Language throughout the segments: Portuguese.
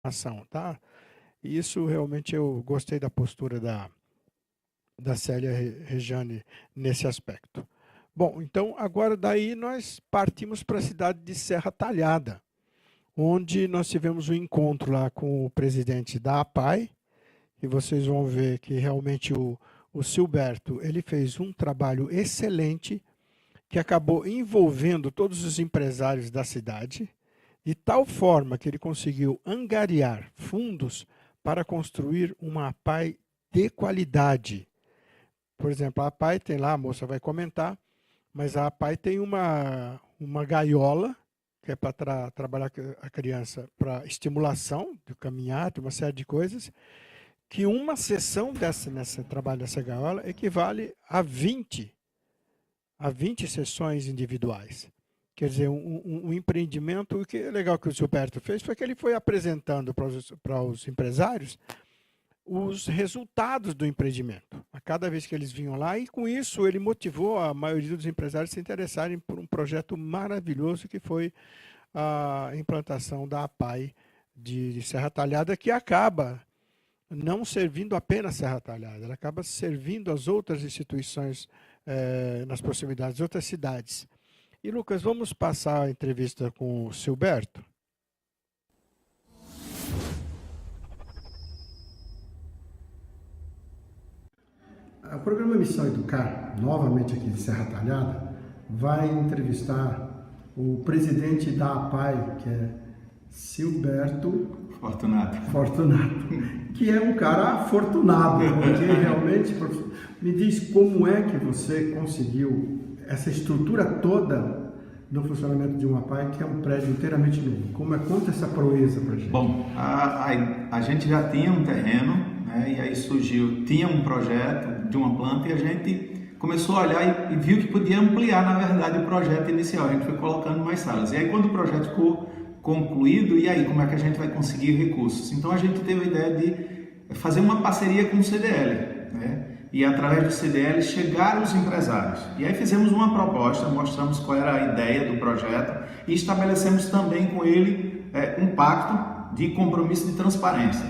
ação, tá? E isso realmente eu gostei da postura da Célia Rejane nesse aspecto. Bom, então agora daí nós partimos para a cidade de Serra Talhada, onde nós tivemos um encontro lá com o presidente da APAI, e vocês vão ver que realmente o Silberto ele fez um trabalho excelente que acabou envolvendo todos os empresários da cidade, de tal forma que ele conseguiu angariar fundos para construir uma APAI de qualidade. Por exemplo, a APAI tem lá, a moça vai comentar, mas a APAI tem uma gaiola, que é para trabalhar a criança para estimulação, de caminhar, de uma série de coisas, que uma sessão nesse trabalho dessa gaiola equivale a 20 sessões individuais. Quer dizer, um empreendimento, o que é legal que o Gilberto fez foi que ele foi apresentando para os empresários os resultados do empreendimento, a cada vez que eles vinham lá, e com isso ele motivou a maioria dos empresários a se interessarem por um projeto maravilhoso que foi a implantação da APAI de Serra Talhada, que acaba não servindo apenas Serra Talhada, ela acaba servindo as outras instituições nas proximidades de outras cidades. E, Lucas, vamos passar a entrevista com o Silberto? O programa Missão Educar, novamente aqui de Serra Talhada, vai entrevistar o presidente da APAI, que é Silberto Fortunato, que é um cara afortunado, porque realmente, me diz como é que você conseguiu essa estrutura toda no funcionamento de uma APAI, que é um prédio inteiramente novo. Conta essa proeza para a gente. Bom, a gente já tinha um terreno, né, e aí tinha um projeto de uma planta e a gente começou a olhar e viu que podia ampliar, na verdade, o projeto inicial. A gente foi colocando mais salas. E aí, quando o projeto ficou concluído, e aí, como é que a gente vai conseguir recursos? Então, a gente teve a ideia de fazer uma parceria com o CDL, né? E através do CDL chegar aos empresários. E aí fizemos uma proposta, mostramos qual era a ideia do projeto e estabelecemos também com ele um pacto de compromisso de transparência.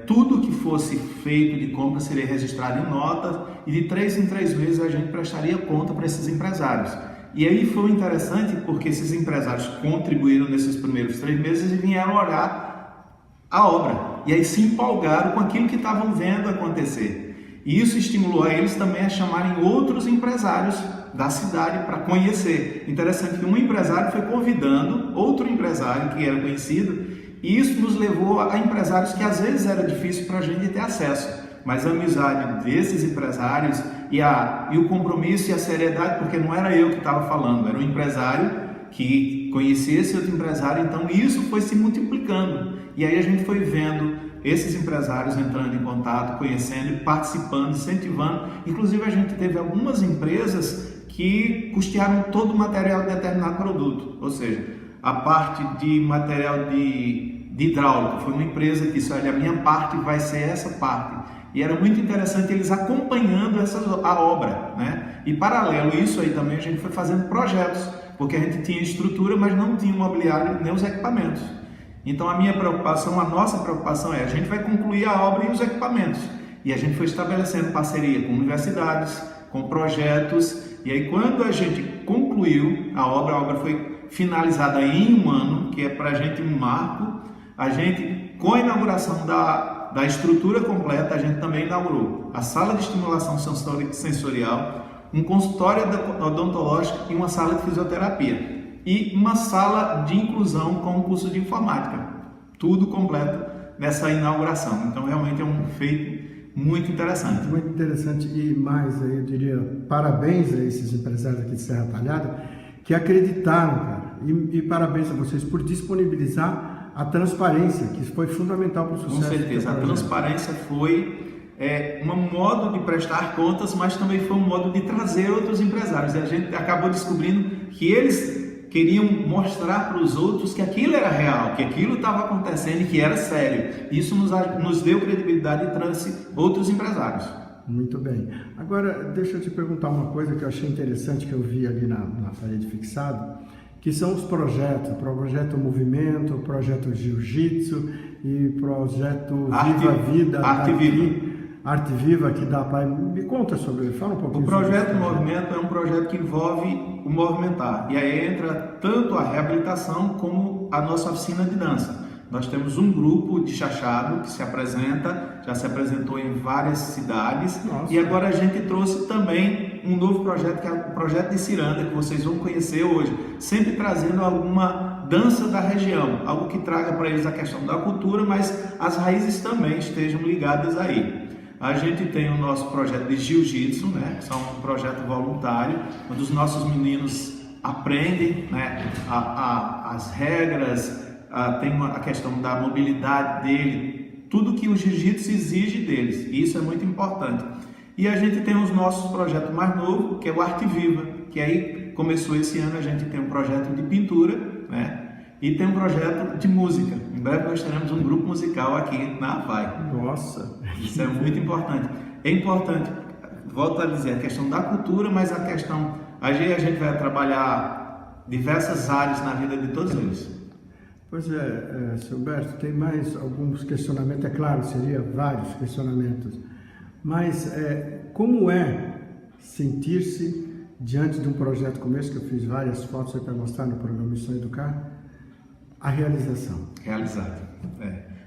Tudo que fosse feito de compra seria registrado em nota e de 3 em 3 meses a gente prestaria conta para esses empresários. E aí foi interessante porque esses empresários contribuíram nesses primeiros 3 meses e vieram olhar a obra. E aí se empolgaram com aquilo que estavam vendo acontecer. E isso estimulou a eles também a chamarem outros empresários da cidade para conhecer. Interessante que um empresário foi convidando outro empresário que era conhecido, e isso nos levou a empresários que às vezes era difícil para a gente ter acesso. Mas a amizade desses empresários e o compromisso e a seriedade, porque não era eu que estava falando, era um empresário que conhecia esse outro empresário, então isso foi se multiplicando. E aí a gente foi vendo esses empresários entrando em contato, conhecendo, participando, incentivando. Inclusive a gente teve algumas empresas que custearam todo o material de determinado produto, ou seja, a parte de material de hidráulica foi uma empresa que disse: olha, a minha parte vai ser essa parte. E era muito interessante eles acompanhando a obra, né? E paralelo a isso aí também a gente foi fazendo projetos, porque a gente tinha estrutura, mas não tinha o mobiliário nem os equipamentos. Então a nossa preocupação é: a gente vai concluir a obra e os equipamentos. E a gente foi estabelecendo parceria com universidades, com projetos, e aí quando a gente concluiu a obra foi finalizada em 1 ano, que é para a gente um marco. A gente, com a inauguração da estrutura completa, a gente também inaugurou a sala de estimulação sensorial, um consultório odontológico e uma sala de fisioterapia. E uma sala de inclusão com um curso de informática. Tudo completo nessa inauguração. Então, realmente é um feito muito interessante. Muito interessante e mais, eu diria, parabéns a esses empresários aqui de Serra Talhada que acreditaram, cara. E parabéns a vocês por disponibilizar a transparência, que foi fundamental para o sucesso. Com certeza, a transparência foi um modo de prestar contas, mas também foi um modo de trazer outros empresários. E a gente acabou descobrindo que eles queriam mostrar para os outros que aquilo era real, que aquilo estava acontecendo e que era sério. Isso nos deu credibilidade e trouxe outros empresários. Muito bem. Agora, deixa eu te perguntar uma coisa que eu achei interessante, que eu vi ali na parede fixado, que são os projetos, o projeto Movimento, o projeto Jiu-Jitsu e projeto Viva a Vida, Arte Viva, que dá para... Me conta sobre, fala um pouquinho. O projeto Movimento é um projeto que envolve o movimentar, e aí entra tanto a reabilitação como a nossa oficina de dança. Nós temos um grupo de chachado que se apresenta, já se apresentou em várias cidades. Nossa. E agora a gente trouxe também um novo projeto, que é o projeto de Ciranda, que vocês vão conhecer hoje, sempre trazendo alguma dança da região, algo que traga para eles a questão da cultura, mas as raízes também estejam ligadas aí. A gente tem o nosso projeto de Jiu-Jitsu, né, que é um projeto voluntário, onde os nossos meninos aprendem, né, as regras, tem a questão da mobilidade dele, tudo que o jiu-jitsu exige deles, e isso é muito importante. E a gente tem os nossos projetos mais novos, que é o Arte Viva, que aí começou esse ano, a gente tem um projeto de pintura, né? E tem um projeto de música. Em breve nós teremos um grupo musical aqui na APAI. Nossa! Isso é muito importante. É importante, volto a dizer, a questão da cultura, mas a questão... A gente vai trabalhar diversas áreas na vida de todos eles. Pois é, Silberto, tem mais alguns questionamentos, é claro, seria vários questionamentos, mas como é sentir-se diante de um projeto como esse, que eu fiz várias fotos para mostrar no programa Missão Educar, a realização? Realizado,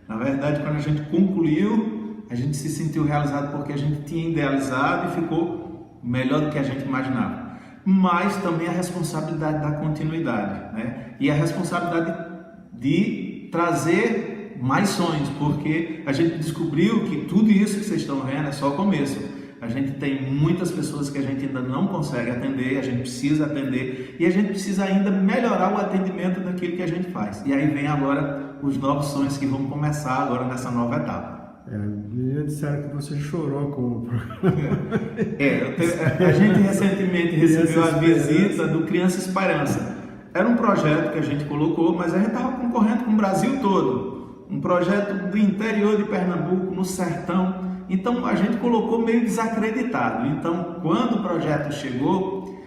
Na verdade, quando a gente concluiu, a gente se sentiu realizado porque a gente tinha idealizado e ficou melhor do que a gente imaginava. Mas também a responsabilidade da continuidade, né? E a responsabilidade de trazer mais sonhos, porque a gente descobriu que tudo isso que vocês estão vendo é só o começo. A gente tem muitas pessoas que a gente ainda não consegue atender, a gente precisa atender e a gente precisa ainda melhorar o atendimento daquilo que a gente faz. E aí vem agora os novos sonhos que vão começar agora nessa nova etapa. Me disseram que você chorou com o programa. A gente recentemente recebeu a visita do Criança Esperança. Era um projeto que a gente colocou, mas a gente estava concorrendo com o Brasil todo. Um projeto do interior de Pernambuco, no sertão. Então a gente colocou meio desacreditado. Então quando o projeto chegou,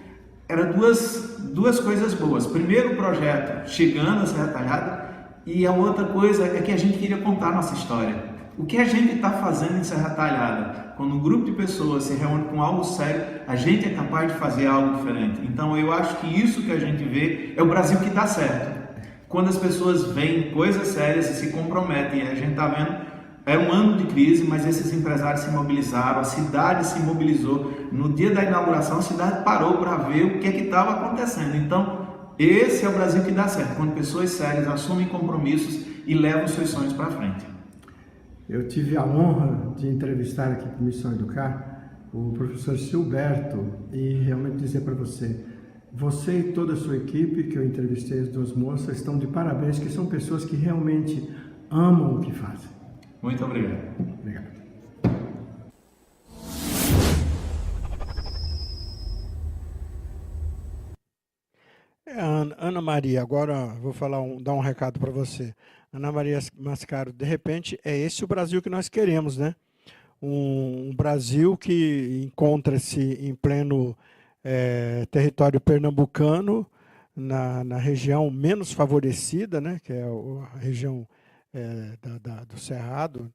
eram duas coisas boas. Primeiro, o projeto chegando a Serra Talhada, e a outra coisa é que a gente queria contar a nossa história. O que a gente está fazendo em Serra Talhada? Quando um grupo de pessoas se reúne com algo sério, a gente é capaz de fazer algo diferente. Então eu acho que isso que a gente vê é o Brasil que dá certo. Quando as pessoas veem coisas sérias e se comprometem, a gente está vendo, era um ano de crise, mas esses empresários se mobilizaram, a cidade se mobilizou. No dia da inauguração, a cidade parou para ver o que estava acontecendo. Então, esse é o Brasil que dá certo, quando pessoas sérias assumem compromissos e levam seus sonhos para frente. Eu tive a honra de entrevistar aqui para Missão Educar o professor Silberto e realmente dizer para você, você e toda a sua equipe, que eu entrevistei as duas moças, estão de parabéns, que são pessoas que realmente amam o que fazem. Muito obrigado. Obrigado. Ana Maria, agora vou dar um recado para você. Ana Maria Mascaro, de repente é esse o Brasil que nós queremos, né? Um Brasil que encontra-se em pleno território pernambucano, na região menos favorecida, né? Que é a região do Cerrado,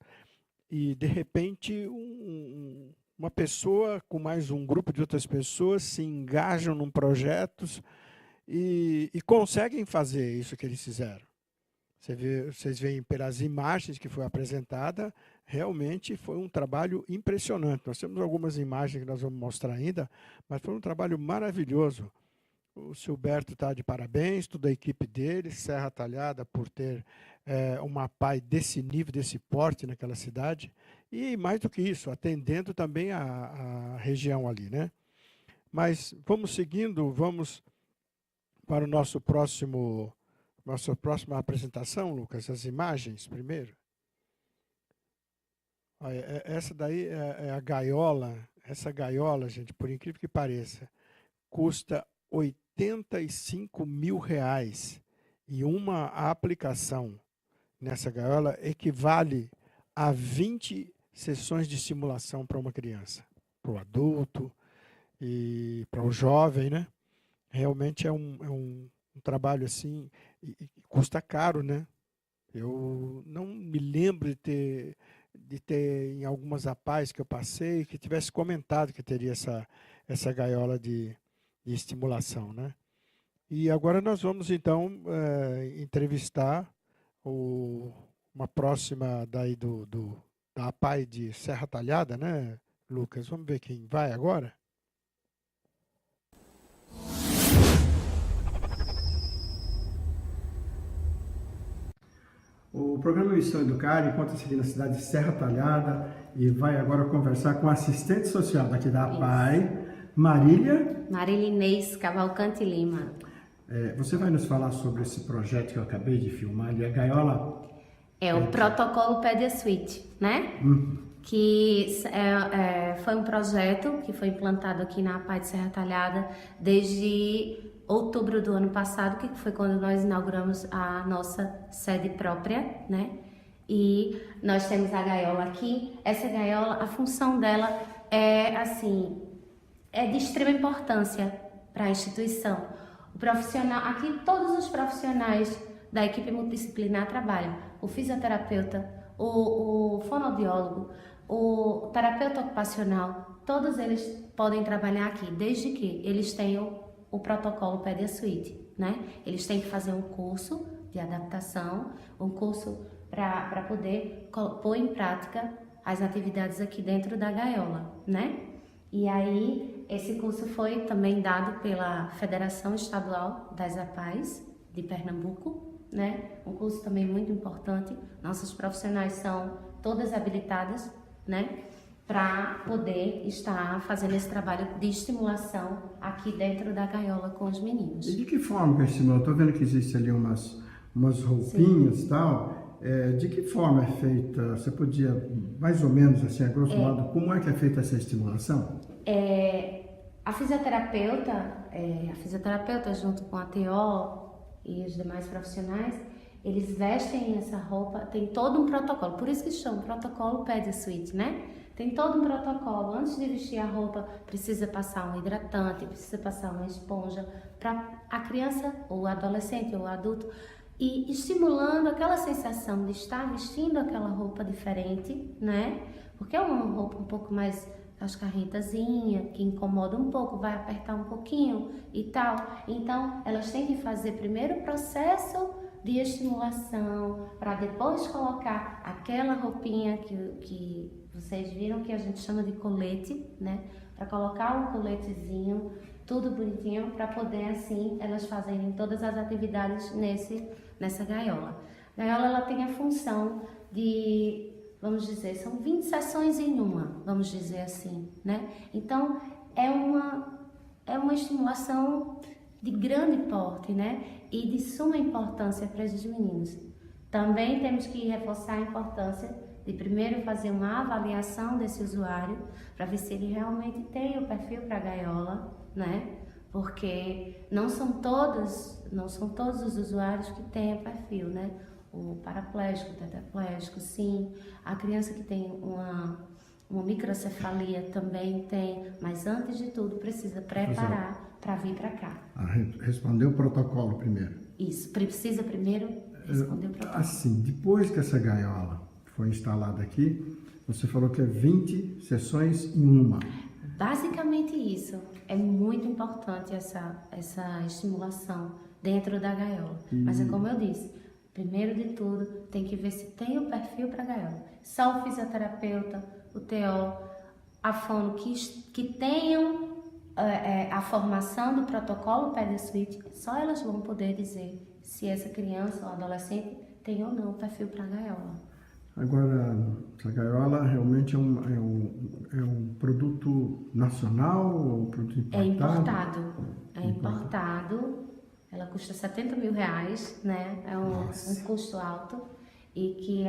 e de repente uma pessoa com mais um grupo de outras pessoas se engajam num projeto e conseguem fazer isso que eles fizeram. Vocês veem pelas imagens que foi apresentada, realmente foi um trabalho impressionante. Nós temos algumas imagens que nós vamos mostrar ainda, mas foi um trabalho maravilhoso. O Silberto está de parabéns, toda a equipe dele, Serra Talhada, por ter uma APAI desse nível, desse porte naquela cidade, e mais do que isso, atendendo também a região ali, né? Mas vamos seguindo, vamos para nossa próxima apresentação, Lucas, as imagens primeiro. Olha, essa daí é a gaiola. Essa gaiola, gente, por incrível que pareça, custa R$85 mil, e uma aplicação nessa gaiola equivale a 20 sessões de simulação para uma criança, para o adulto e para o jovem, né? Realmente é um trabalho assim, e custa caro, né? Eu não me lembro de ter em algumas APAES que eu passei, que tivesse comentado que teria essa gaiola de estimulação, né? E agora nós vamos, então, entrevistar o, uma próxima daí da APAE de Serra Talhada, né, Lucas? Vamos ver quem vai agora? O programa Missão Educar encontra-se aqui na cidade de Serra Talhada e vai agora conversar com a assistente social daqui da APAE, Marília Inês Cavalcante Lima. Você vai nos falar sobre esse projeto que eu acabei de filmar ali, a gaiola? É o protocolo Pedia Suite, né? Que foi um projeto que foi implantado aqui na APAE de Serra Talhada desde outubro do ano passado, que foi quando nós inauguramos a nossa sede própria, né? E nós temos a gaiola aqui. Essa gaiola, a função dela é de extrema importância para a instituição. O profissional, aqui todos os profissionais da equipe multidisciplinar trabalham. O fisioterapeuta, o fonoaudiólogo, o terapeuta ocupacional, todos eles podem trabalhar aqui, desde que eles tenham o protocolo Pedia Suite, né? Eles têm que fazer um curso de adaptação, um curso para poder pôr em prática as atividades aqui dentro da gaiola, né? E aí, esse curso foi também dado pela Federação Estadual das APAES de Pernambuco, né? Um curso também muito importante. Nossos profissionais são todas habilitadas, né? Para poder estar fazendo esse trabalho de estimulação aqui dentro da gaiola com os meninos. E de que forma que estimula? Estou vendo que existe ali umas roupinhas e tal. De que forma é feita? Você podia, mais ou menos, assim, a grosso modo, como é que é feita essa estimulação? A fisioterapeuta junto com a TO e os demais profissionais, eles vestem essa roupa, tem todo um protocolo, por isso que chama protocolo Pedia Suite, né? Tem todo um protocolo, antes de vestir a roupa, precisa passar um hidratante, precisa passar uma esponja para a criança, ou o adolescente, ou o adulto, e estimulando aquela sensação de estar vestindo aquela roupa diferente, né? Porque é uma roupa um pouco mais cascarretazinha, que incomoda um pouco, vai apertar um pouquinho e tal. Então, elas têm que fazer primeiro o processo de estimulação, para depois colocar aquela roupinha que vocês viram que a gente chama de colete, né? Para colocar um coletezinho, tudo bonitinho, para poder assim elas fazerem todas as atividades nessa gaiola. A gaiola ela tem a função de, vamos dizer, são 20 sessões em uma, vamos dizer assim, né? Então é uma estimulação de grande porte, né? E de suma importância para esses meninos. Também temos que reforçar a importância de primeiro fazer uma avaliação desse usuário para ver se ele realmente tem o perfil para a gaiola, né? Porque não são todos os usuários que têm o perfil, né? O paraplégico, o tetraplégico, sim. A criança que tem uma microcefalia também tem, mas antes de tudo precisa preparar para vir para cá. Responder o protocolo primeiro. Isso, precisa primeiro responder o protocolo. Assim, depois que essa gaiola foi instalada aqui, você falou que é 20 sessões em uma. Basicamente isso. É muito importante essa estimulação dentro da gaiola. Mas é como eu disse, primeiro de tudo, tem que ver se tem o perfil para a gaiola. Só o fisioterapeuta, o TO, a fono que tenham a formação do protocolo Pedia Suite, só elas vão poder dizer se essa criança ou adolescente tem ou não o perfil para a gaiola. Agora, essa gaiola realmente é um produto nacional ou um produto importado? É importado. Ela custa R$70.000, né? É um custo alto e que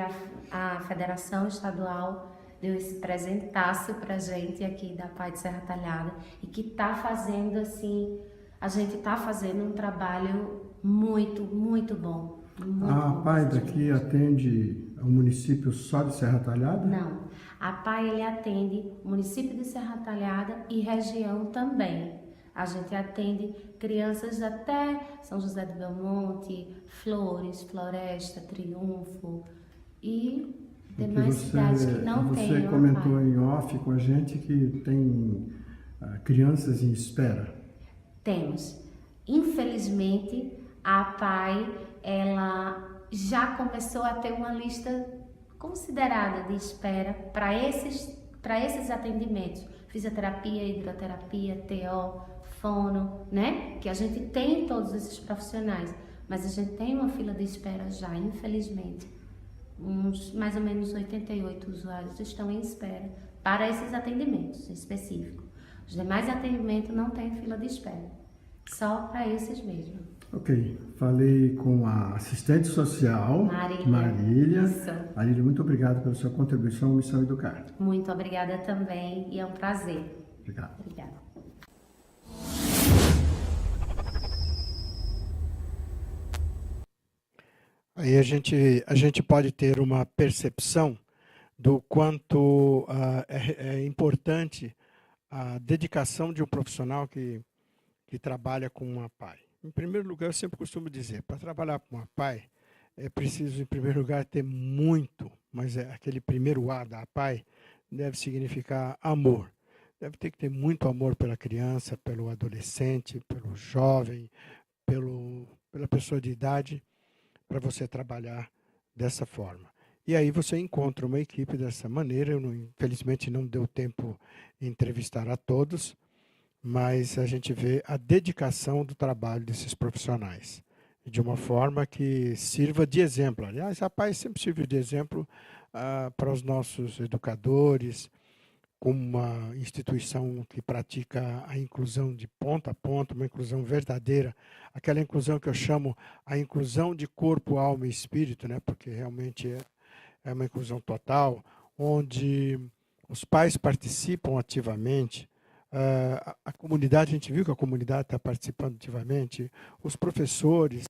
a Federação Estadual deu esse presentaço pra gente aqui da APAE de Serra Talhada e que tá fazendo assim, a gente tá fazendo um trabalho muito, muito bom. A APAE daqui atende o município só de Serra Talhada? Não, a APAE ele atende o município de Serra Talhada e região também. A gente atende crianças até São José do Belmonte, Flores, Floresta, Triunfo e demais cidades que não têm Você comentou em off com a gente que tem crianças em espera. Temos. Infelizmente, a APAE, ela já começou a ter uma lista considerada de espera para esses atendimentos. Fisioterapia, hidroterapia, TO, fono, né? Que a gente tem todos esses profissionais, mas a gente tem uma fila de espera já, infelizmente. Mais ou menos 88 usuários estão em espera para esses atendimentos específicos. Os demais atendimentos não têm fila de espera, só para esses mesmo. Ok, falei com a assistente social, Marília. Isso. Marília, muito obrigado pela sua contribuição à Missão Educar. Muito obrigada também e é um prazer. Obrigado. Obrigada. Aí a gente pode ter uma percepção do quanto é importante a dedicação de um profissional que trabalha com uma APAE. Em primeiro lugar, eu sempre costumo dizer, para trabalhar com uma APAE, é preciso, em primeiro lugar, ter muito, mas aquele primeiro A da APAE deve significar amor. Deve ter que ter muito amor pela criança, pelo adolescente, pelo jovem, pela pessoa de idade, para você trabalhar dessa forma. E aí você encontra uma equipe dessa maneira. Infelizmente não deu tempo de entrevistar a todos, mas a gente vê a dedicação do trabalho desses profissionais, de uma forma que sirva de exemplo. Aliás, a APAE sempre serviu de exemplo para os nossos educadores, como uma instituição que pratica a inclusão de ponta a ponta, uma inclusão verdadeira, aquela inclusão que eu chamo a inclusão de corpo, alma e espírito, né? Porque realmente é uma inclusão total, onde os pais participam ativamente, a comunidade, a gente viu que a comunidade está participando ativamente, os professores,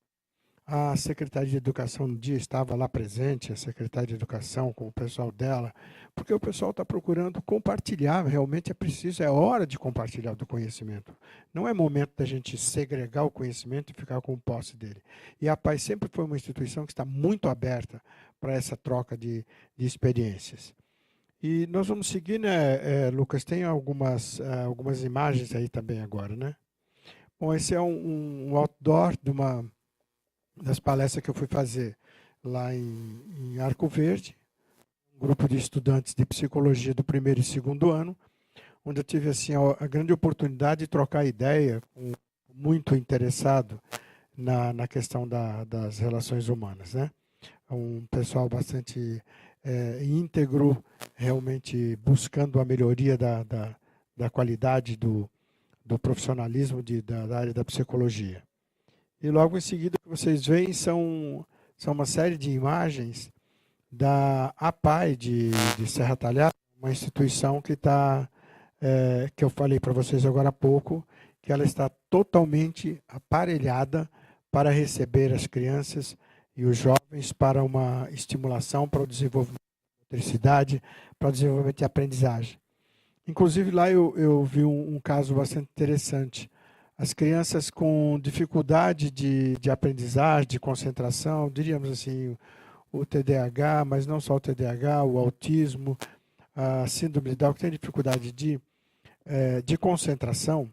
a Secretaria de Educação no dia estava lá presente, a Secretaria de Educação com o pessoal dela, porque o pessoal está procurando compartilhar, realmente é preciso, é hora de compartilhar do conhecimento. Não é momento da gente segregar o conhecimento e ficar com posse dele. E a APAE sempre foi uma instituição que está muito aberta para essa troca de experiências. E nós vamos seguir, né, Lucas? Tem algumas imagens aí também agora, né? Bom, esse é um outdoor das palestras que eu fui fazer lá em Arco Verde, um grupo de estudantes de psicologia do primeiro e segundo ano, onde eu tive assim, a grande oportunidade de trocar ideia com muito interessado na questão das relações humanas, né? Um pessoal bastante íntegro, realmente buscando a melhoria da qualidade do profissionalismo da área da psicologia. E logo em seguida, o que vocês veem são uma série de imagens da APAE de Serra Talhada, uma instituição que eu falei para vocês agora há pouco, que ela está totalmente aparelhada para receber as crianças e os jovens para uma estimulação para o desenvolvimento de motricidade, para o desenvolvimento de aprendizagem. Inclusive, lá eu vi um caso bastante interessante. As crianças com dificuldade de aprendizagem, de concentração, diríamos assim, o TDAH, mas não só o TDAH, o autismo, a síndrome de Down, que tem dificuldade de concentração,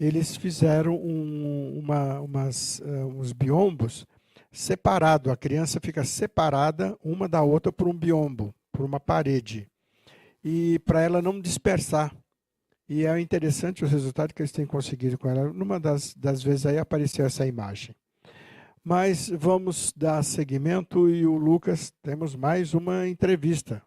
eles fizeram uns biombos separados. A criança fica separada uma da outra por um biombo, por uma parede, e para ela não dispersar. E é interessante o resultado que eles têm conseguido com ela. Numa das vezes aí apareceu essa imagem. Mas vamos dar seguimento e o Lucas, temos mais uma entrevista.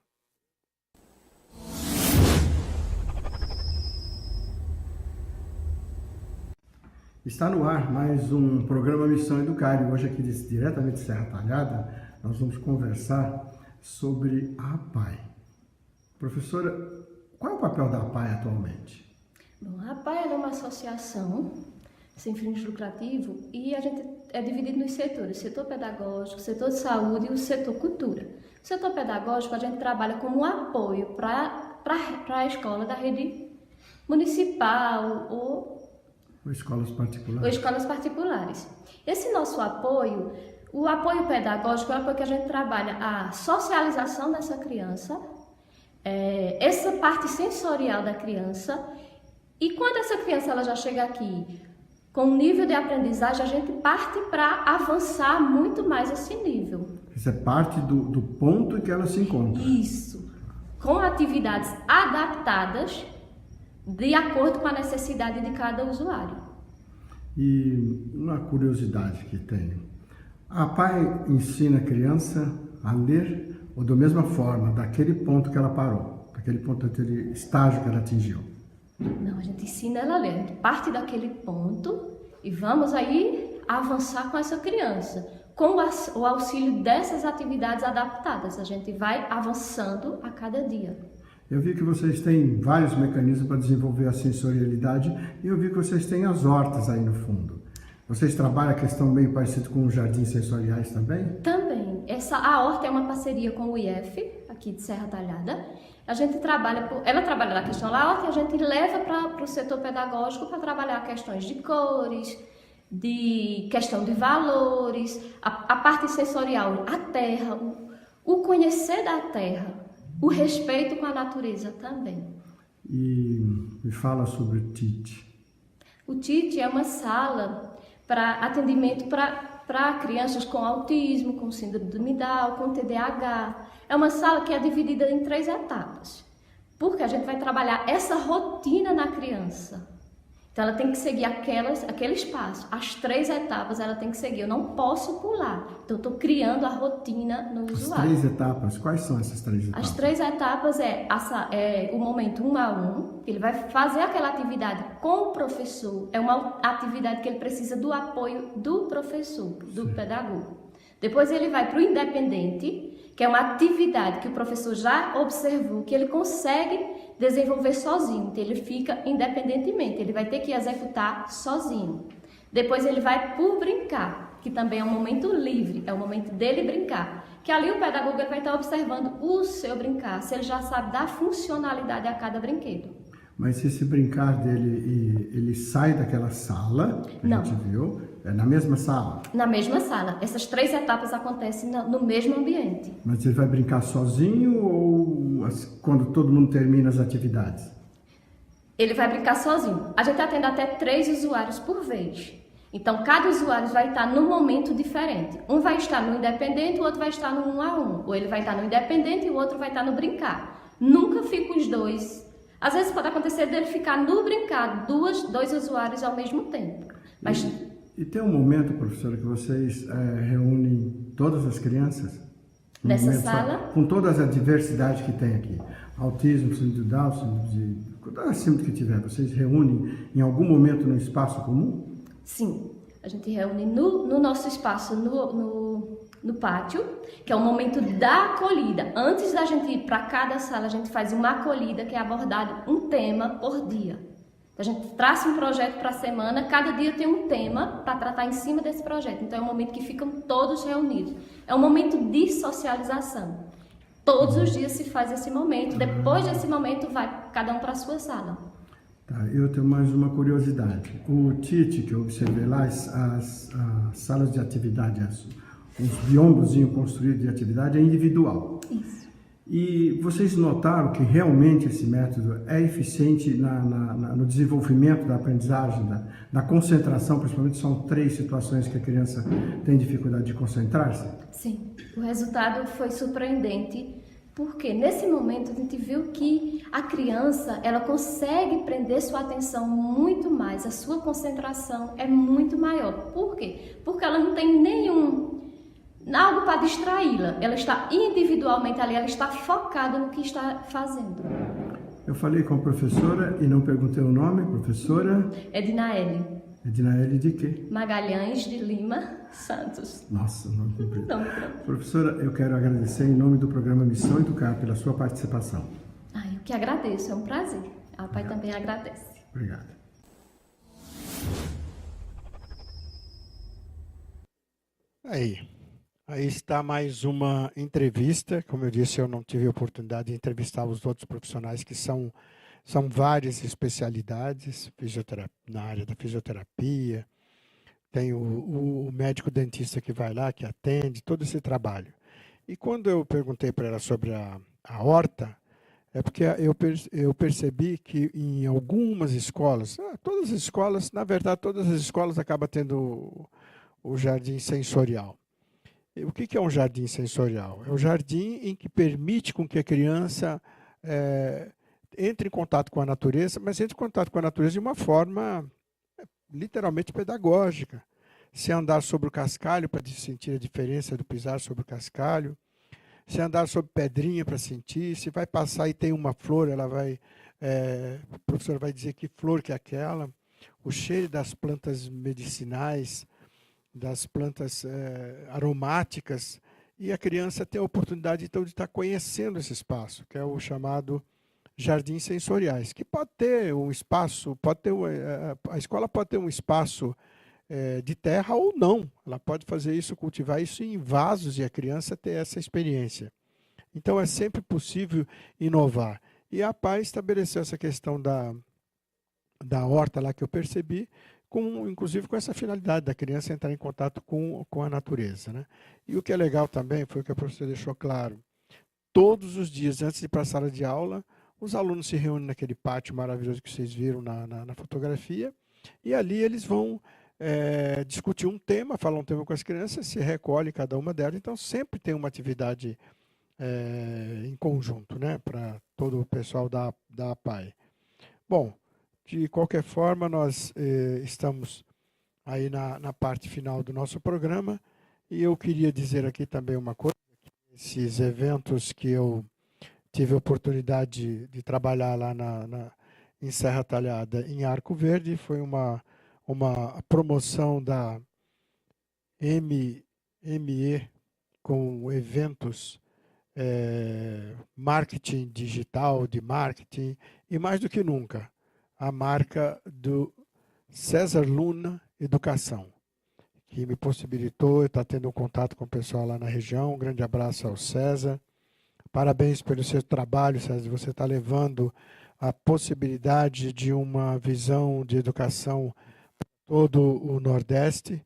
Está no ar mais um programa Missão Educar. E hoje aqui diretamente de Serra Talhada, nós vamos conversar sobre a APAE. Professora, qual é o papel da APAE atualmente? Bom, a APAE é uma associação sem fins lucrativos e a gente é dividido nos setores, setor pedagógico, setor de saúde e o setor cultura. O setor pedagógico a gente trabalha como um apoio para a escola da rede municipal ou Ou escolas ou particulares? escolas particulares. Esse nosso apoio, o apoio pedagógico é o apoio que a gente trabalha a socialização dessa criança, essa parte sensorial da criança, e quando essa criança ela já chega aqui com um nível de aprendizagem, a gente parte para avançar muito mais esse nível. Isso é parte do ponto em que ela se encontra. Isso, com atividades adaptadas de acordo com a necessidade de cada usuário. E uma curiosidade que tenho. A PAI ensina a criança a ler ou da mesma forma, daquele ponto que ela parou, daquele ponto, daquele estágio que ela atingiu? Não, a gente ensina ela a ler, a gente parte daquele ponto e vamos aí avançar com essa criança. Com o auxílio dessas atividades adaptadas, a gente vai avançando a cada dia. Eu vi que vocês têm vários mecanismos para desenvolver a sensorialidade e eu vi que vocês têm as hortas aí no fundo. Vocês trabalham a questão meio parecida com os jardins sensoriais também? Também. A horta é uma parceria com o IF, aqui de Serra Talhada. A gente trabalha, ela trabalha na questão da horta e a gente leva para o setor pedagógico para trabalhar questões de cores, de questão de valores, a parte sensorial, a terra, o conhecer da terra, o respeito com a natureza também. E me fala sobre o TIT. O TIT é uma sala para atendimento para crianças com autismo, com síndrome de Down, com TDAH. É uma sala que é dividida em 3 etapas, porque a gente vai trabalhar essa rotina na criança. Então ela tem que seguir aquele espaço, as 3 etapas ela tem que seguir, eu não posso pular. Então eu estou criando a rotina no usuário. As 3 etapas, quais são essas 3 etapas? As 3 etapas é o momento 1 a 1, ele vai fazer aquela atividade com o professor, é uma atividade que ele precisa do apoio do professor, do pedagogo. Depois ele vai para o independente, que é uma atividade que o professor já observou, que ele consegue desenvolver sozinho, então ele fica independentemente, ele vai ter que executar sozinho. Depois ele vai por brincar, que também é um momento livre, é o momento dele brincar, que ali o pedagogo vai estar observando o seu brincar, se ele já sabe dar funcionalidade a cada brinquedo. Mas esse brincar dele, ele sai daquela sala que Não. a gente viu, é na mesma sala? Na mesma sala, essas 3 etapas acontecem no mesmo ambiente. Mas ele vai brincar sozinho ou quando todo mundo termina as atividades? Ele vai brincar sozinho. A gente atende até 3 usuários por vez. Então, cada usuário vai estar num momento diferente. Um vai estar no independente, o outro vai estar no 1 a 1. Ou ele vai estar no independente e o outro vai estar no brincar. Nunca fica os dois. Às vezes pode acontecer dele ficar no brincar, dois usuários ao mesmo tempo. Mas E tem um momento, professora, que vocês reúnem todas as crianças? Nessa momento sala? Com todas as diversidades que tem aqui. Autismo, síndrome de Down, síndrome de... Toda a síndrome que tiver, vocês reúnem em algum momento no espaço comum? sim, a gente reúne no nosso espaço, no pátio, que é o momento da acolhida. Antes da gente ir para cada sala, a gente faz uma acolhida que é abordado um tema por dia. A gente traça um projeto para a semana, cada dia tem um tema para tratar em cima desse projeto. Então é um momento que ficam todos reunidos. É um momento de socialização. Todos os dias se faz esse momento. Depois desse momento vai cada um para a sua sala. Tá, eu tenho mais uma curiosidade. O TIT, que eu observei lá, as salas de atividade, os biombozinhos construídos de atividade é individual. Isso. E vocês notaram que realmente esse método é eficiente no desenvolvimento da aprendizagem, da concentração, principalmente são 3 situações que a criança tem dificuldade de concentrar-se? Sim, o resultado foi surpreendente, porque nesse momento a gente viu que a criança ela consegue prender sua atenção muito mais, a sua concentração é muito maior. Por quê? Porque ela não tem algo para distraí-la, ela está individualmente ali, ela está focada no que está fazendo. Eu falei com a professora e não perguntei o nome, professora Ednaele Ednaele de quê? Magalhães de Lima Santos. Nossa, não compreendo. Não. Professora, eu quero agradecer em nome do programa Missão Educar pela sua participação. Eu que agradeço, é um prazer. A pai também agradece. Obrigado. Aí está mais uma entrevista. Como eu disse, eu não tive a oportunidade de entrevistar os outros profissionais que são São várias especialidades na área da fisioterapia, tem o médico dentista que vai lá, que atende, todo esse trabalho. E quando eu perguntei para ela sobre a horta, é porque eu percebi que em algumas escolas, todas as escolas, na verdade, todas as escolas acabam tendo o jardim sensorial. E o que é um jardim sensorial? É um jardim em que permite com que a criança entre em contato com a natureza, mas entre em contato com a natureza de uma forma literalmente pedagógica. Se andar sobre o cascalho para sentir a diferença do pisar sobre o cascalho, se andar sobre pedrinha para sentir, se vai passar e tem uma flor, o professor vai dizer que flor que é aquela, o cheiro das plantas medicinais, das plantas aromáticas, e a criança tem a oportunidade então de estar conhecendo esse espaço, que é o chamado jardins sensoriais, que pode ter um espaço, a escola pode ter um espaço de terra ou não. Ela pode fazer isso, cultivar isso em vasos e a criança ter essa experiência. Então é sempre possível inovar. E a APAE estabeleceu essa questão da horta lá que eu percebi, inclusive com essa finalidade da criança entrar em contato com a natureza, né? E o que é legal também, foi o que a professora deixou claro, todos os dias antes de ir para a sala de aula, os alunos se reúnem naquele pátio maravilhoso que vocês viram na fotografia, e ali eles vão discutir um tema, falar um tema com as crianças, se recolhe cada uma delas, então sempre tem uma atividade em conjunto, né, para todo o pessoal da APAE. Bom, de qualquer forma, nós estamos aí na parte final do nosso programa, e eu queria dizer aqui também uma coisa, esses eventos que eu tive a oportunidade de trabalhar lá em Serra Talhada, em Arco Verde, foi uma promoção da ME com eventos marketing digital, de marketing, e mais do que nunca, a marca do César Luna Educação, que me possibilitou estar tendo um contato com o pessoal lá na região. Um grande abraço ao César. Parabéns pelo seu trabalho, César. Você está levando a possibilidade de uma visão de educação para todo o Nordeste,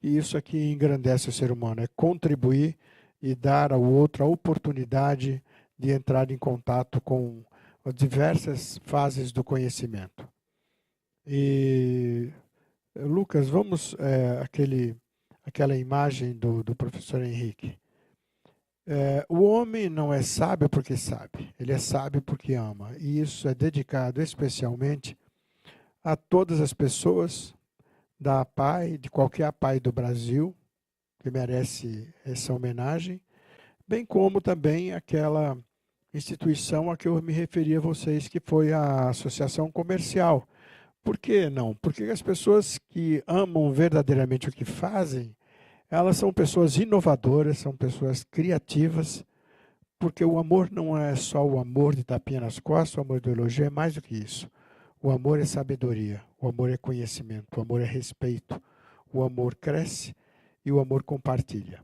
e isso aqui engrandece o ser humano, é contribuir e dar ao outro a oportunidade de entrar em contato com as diversas fases do conhecimento. E, Lucas, vamos aquela imagem do professor Henrique. O homem não é sábio porque sabe, ele é sábio porque ama. E isso é dedicado especialmente a todas as pessoas da APAE, de qualquer APAE do Brasil, que merece essa homenagem, bem como também aquela instituição a que eu me referi a vocês, que foi a Associação Comercial. Por que não? Porque as pessoas que amam verdadeiramente o que fazem, elas são pessoas inovadoras, são pessoas criativas, porque o amor não é só o amor de tapinha nas costas, o amor do elogio é mais do que isso. O amor é sabedoria, o amor é conhecimento, o amor é respeito, o amor cresce e o amor compartilha.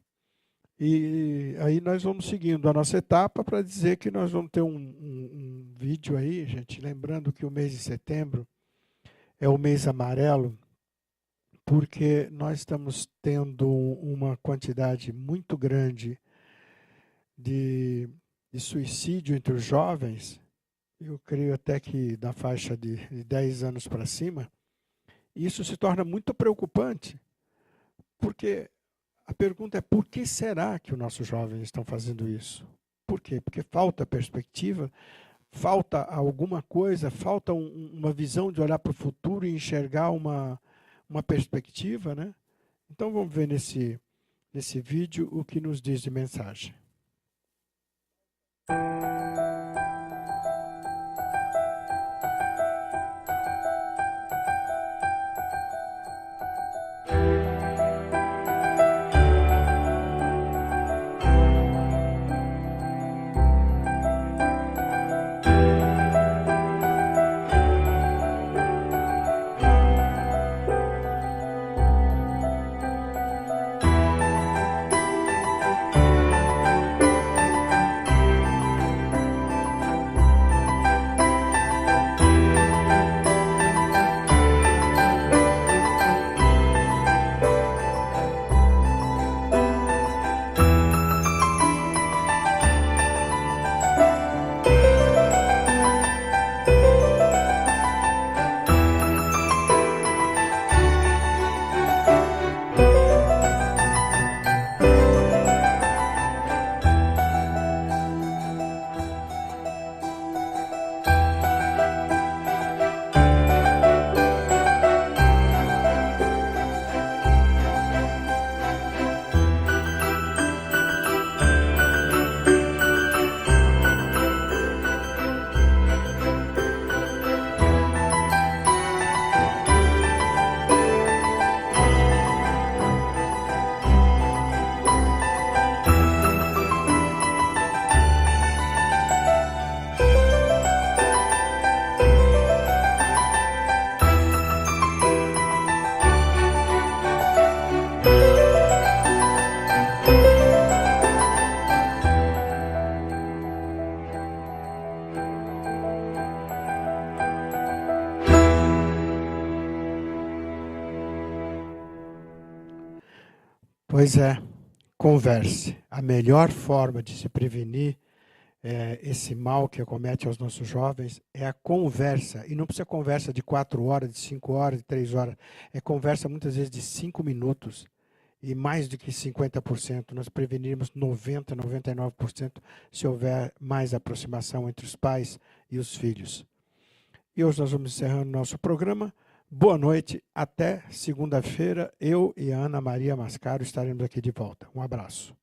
E aí nós vamos seguindo a nossa etapa para dizer que nós vamos ter um vídeo aí, gente, lembrando que o mês de setembro é o mês amarelo, porque nós estamos tendo uma quantidade muito grande de suicídio entre os jovens, eu creio até que da faixa de 10 anos para cima. Isso se torna muito preocupante, porque a pergunta é: por que será que os nossos jovens estão fazendo isso? Por quê? Porque falta perspectiva, falta alguma coisa, falta uma visão de olhar para o futuro e enxergar uma perspectiva, né? Então vamos ver nesse vídeo o que nos diz de mensagem. Pois é, converse. A melhor forma de se prevenir esse mal que acomete aos nossos jovens é a conversa. E não precisa conversa de 4 horas, de 5 horas, de 3 horas. É conversa muitas vezes de 5 minutos. E mais do que 50%. Nós prevenirmos 90%, 99% se houver mais aproximação entre os pais e os filhos. E hoje nós vamos encerrando nosso programa. Boa noite, até segunda-feira. Eu e a Ana Maria Mascaro estaremos aqui de volta. Um abraço.